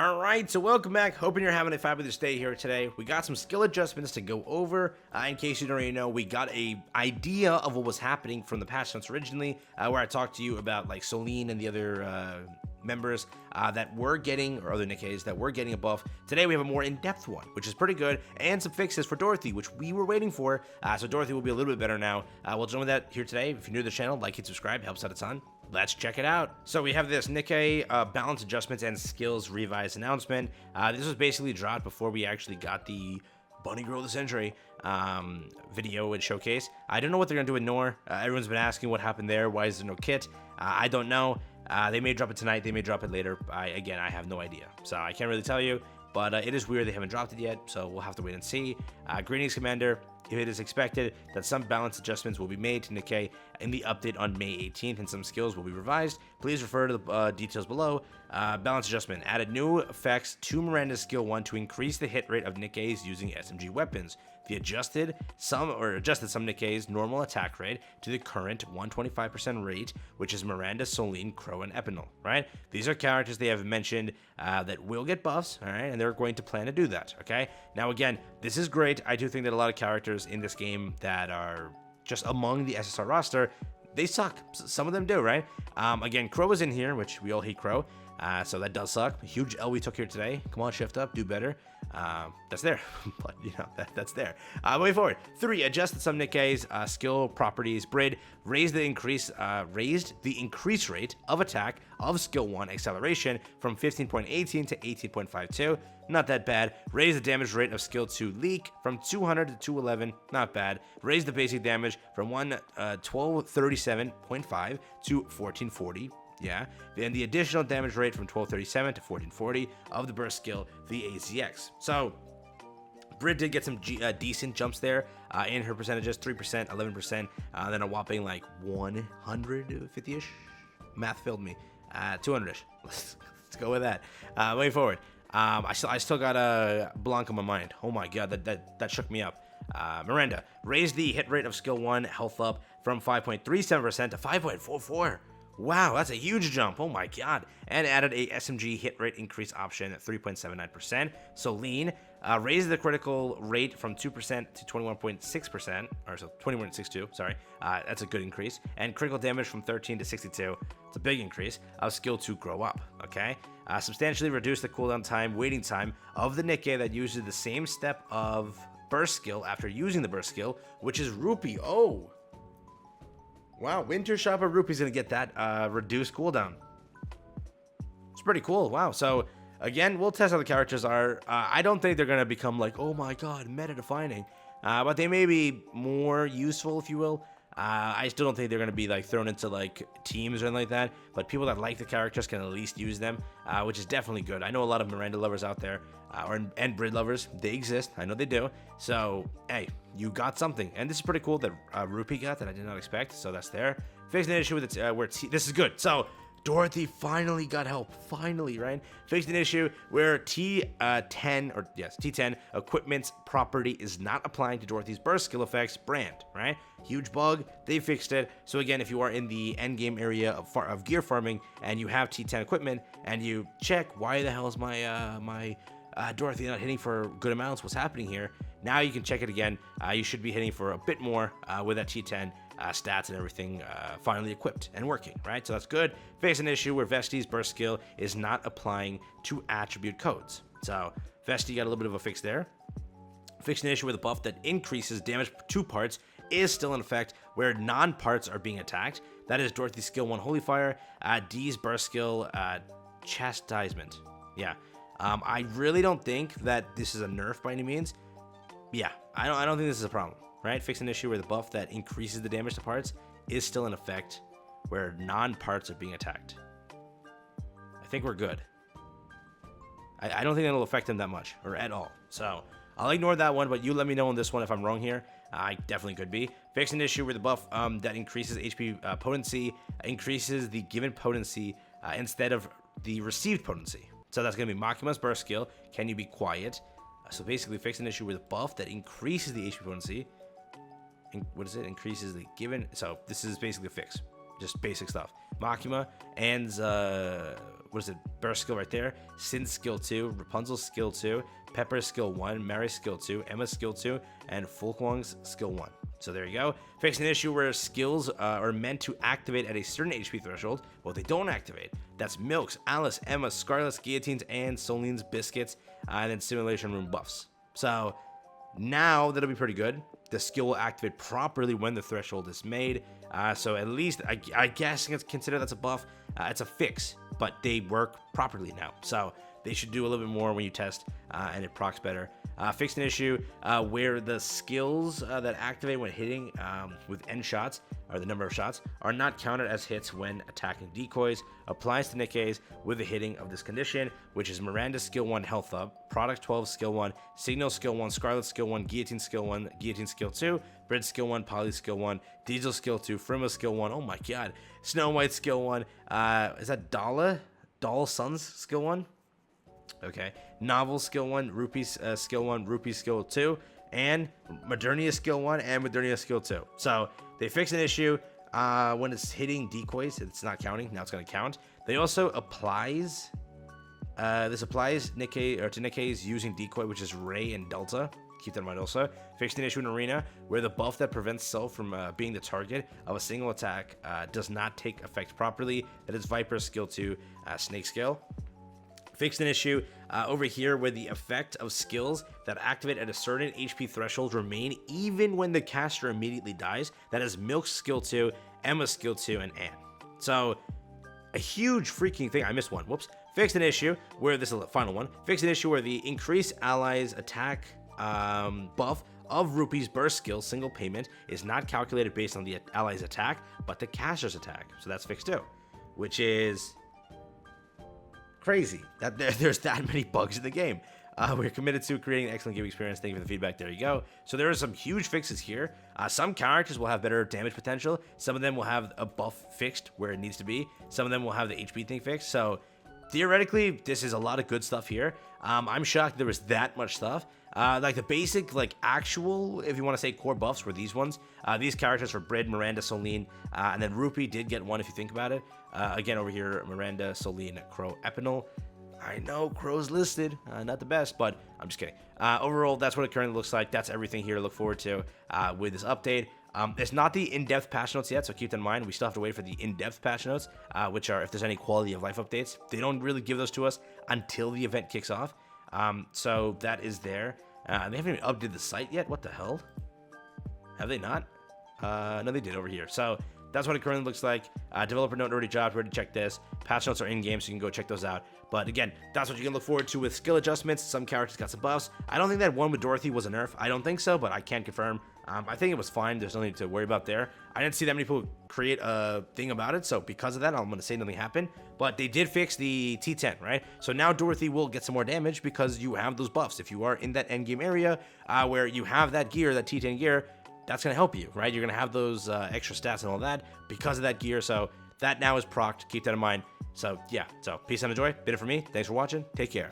Alright, so welcome back. Hoping you're having a fabulous day here today. We got some skill adjustments to go over. In case you don't already know, we got a idea of what was happening from the patch notes originally, where I talked to you about like Solene and the other members that were getting, or other Nikkes that were getting a buff. Today we have a more in-depth one, which is pretty good, and some fixes for Dorothy, which we were waiting for. So Dorothy will be a little bit better now. We'll jump with that here today. If you're new to the channel, like and subscribe, helps out a ton. Let's check it out. So we have this Nikke balance adjustments and skills revised announcement. This was basically dropped before we actually got the Bunny Girl of the Century video and showcase. I don't know what they're gonna do with Nor. Everyone's been asking what happened there. Why is there no kit? I don't know. They may drop it tonight. They may drop it later. Again, I have no idea. So I can't really tell you. But it is weird they haven't dropped it yet, so we'll have to wait and see. Greetings, Commander. It is expected that some balance adjustments will be made to Nikke in the update on May 18th, and some skills will be revised. Please refer to the details below. Balance adjustment. Added new effects to Miranda's skill 1 to increase the hit rate of Nikkes using SMG weapons. The adjusted some Nikke's normal attack rate to the current 125% rate, which is Miranda, Solene, Crow, and Epinal, right? These are characters they have mentioned that will get buffs, all right? And they're going to plan to do that, okay? Now, again, this is great. I do think that a lot of characters in this game that are just among the SSR roster, they suck. Some of them do, right? Again, Crow is in here, which we all hate Crow. So that does suck. Huge L we took here today. Come on, shift up, do better. That's there, but you know that's there. Moving forward, 3. Adjusted some Nikke's skill properties. Brid raised the increase rate of attack of skill 1 acceleration from 15.18 to 18.52. Not that bad. Raise the damage rate of skill 2 leak from 200 to 211. Not bad. Raise the basic damage from 1237.5 to 1440. Yeah, then the additional damage rate from 1237 to 1440 of the burst skill, the AZX. So, Brid did get some decent jumps there in her percentages, 3%, 11%, then a whopping like 150-ish. Math failed me. 200-ish. Let's go with that. Way forward. I still got a blank on my mind. Oh my god, that shook me up. Miranda raised the hit rate of skill 1 health up from 5.37% to 5.44. Wow, that's a huge jump. Oh my god. And added a SMG hit rate increase option at 3.79%. Solene raised the critical rate from 2% to 21.6%, or so 21.62, sorry. That's a good increase. And critical damage from 13 to 62. It's a big increase of skill 2 grow up, okay? Substantially reduced the cooldown time, waiting time of the Nikke that uses the same step of burst skill after using the burst skill, which is Rupee. Oh! Wow, Winter Shopper Rupee's gonna get that reduced cooldown. It's pretty cool. Wow. So again, we'll test how the characters are. I don't think they're gonna become like, oh my god, meta defining. But they may be more useful, if you will. I still don't think they're gonna be like thrown into like teams or anything like that. But people that like the characters can at least use them, which is definitely good. I know a lot of Miranda lovers out there, and Brid lovers. They exist. I know they do. So hey, you got something, and this is pretty cool that Rupee got that I did not expect. So that's there. Fixing an issue with it where this is good. So Dorothy finally got help. Finally, right? Fixed an issue where T10 equipment's property is not applying to Dorothy's burst skill effects brand, right? Huge bug. They fixed it. So again, if you are in the end game area of gear farming and you have T10 equipment and you check why the hell is my Dorothy not hitting for good amounts, what's happening here? Now you can check it again. You should be hitting for a bit more with that T10 stats and everything finally equipped and working, right? So that's good. Face an issue where Vesti's burst skill is not applying to attribute codes. So Vesti got a little bit of a fix there. Fixing an issue with a buff that increases damage to parts is still in effect where non-parts are being attacked. That is Dorothy's skill 1 Holy Fire, D's burst skill Chastisement. Yeah. I really don't think that this is a nerf by any means. Yeah, I don't think this is a problem, right? Fix an issue where the buff that increases the damage to parts is still in effect where non-parts are being attacked. I think we're good. I don't think that'll affect them that much or at all. So I'll ignore that one, but you let me know on this one if I'm wrong here. I definitely could be. Fix an issue where the buff that increases HP potency increases the given potency instead of the received potency. So that's going to be Makima's burst skill. Can you be quiet? So basically, fix an issue with a buff that increases the HP potency. What is it? Increases the given. So this is basically a fix. Just basic stuff. Makima and what is it? Burst skill right there. Sin skill 2, Rapunzel skill 2, Pepper skill 1, Mary skill 2, Emma skill 2, and Fulkwang's skill 1. So there you go. Fixing an issue where skills are meant to activate at a certain HP threshold. Well, they don't activate. That's Milk's, Alice, Emma, Scarlet's, Guillotine's, and Soline's biscuits, and then Simulation Room buffs. So now that'll be pretty good. The skill will activate properly when the threshold is made. So at least, I guess, consider that's a buff. It's a fix, but they work properly now. So they should do a little bit more when you test, and it procs better. Fixed an issue where the skills that activate when hitting with end shots, or the number of shots, are not counted as hits when attacking decoys. Applies to Nikke's with the hitting of this condition, which is Miranda's skill 1 health up, Product 12 skill 1, Signal skill 1, Scarlet skill 1, Guillotine skill 1, Guillotine skill 2, Bridge skill 1, Polly skill 1, Diesel skill 2, Frima skill 1, oh my god, Snow White skill 1, is that Doll Sun's skill 1? Okay, Novel skill 1, Rupee's skill 1, Rupee skill 2, and Modernia skill 1 and Modernia skill 2. So they fixed an issue when it's hitting decoys, it's not counting. Now it's going to count. They also applies, this applies Nikke, or to Nikke's using decoy, which is Ray and Delta. Keep that in mind also. Fixed an issue in Arena where the buff that prevents Self from being the target of a single attack does not take effect properly. That is Viper's skill 2, Snake skill. Fixed an issue over here where the effect of skills that activate at a certain HP threshold remain even when the caster immediately dies. That is Milk's skill 2, Emma's skill 2, and Anne. So a huge freaking thing. I missed one. Whoops. Fixed an issue where this is the final one. Fixed an issue where the increased allies attack buff of Rupee's burst skill single payment is not calculated based on the allies attack, but the caster's attack. So that's fixed too, which is crazy that there's that many bugs in the game. We're committed to creating an excellent game experience. Thank you for the feedback. There you go. So there are some huge fixes here. Some characters will have better damage potential. Some of them will have a buff fixed where it needs to be. Some of them will have the HP thing fixed. So theoretically, this is a lot of good stuff here. I'm shocked there was that much stuff. Like the basic, like actual, if you want to say core buffs, were these ones. These characters were Brid, Miranda, Soline, and then Rupee did get one if you think about it. Again, over here, Miranda, Soline, Crow, Epinal. I know Crow's listed, not the best, but I'm just kidding. Overall, that's what it currently looks like. That's everything here to look forward to with this update. It's not the in-depth patch notes yet, so keep that in mind. We still have to wait for the in-depth patch notes, which are if there's any quality of life updates. They don't really give those to us until the event kicks off. So that is there. They haven't even updated the site yet. What the hell? Have they not? No, they did over here. So that's what it currently looks like. Developer note already dropped. Already checked this. Patch notes are in game, so you can go check those out. But again, that's what you can look forward to with skill adjustments. Some characters got some buffs. I don't think that one with Dorothy was a nerf. I don't think so, but I can't confirm. I think it was fine. There's nothing to worry about there. I didn't see that many people create a thing about it, so because of that, I'm going to say nothing happened. But they did fix the T10, right? So now Dorothy will get some more damage because you have those buffs. If you are in that endgame area where you have that gear, that T10 gear, that's going to help you, right? You're going to have those extra stats and all that because of that gear. So that now is procced. Keep that in mind. So yeah, so peace and enjoy. Bit it for me. Thanks for watching. Take care.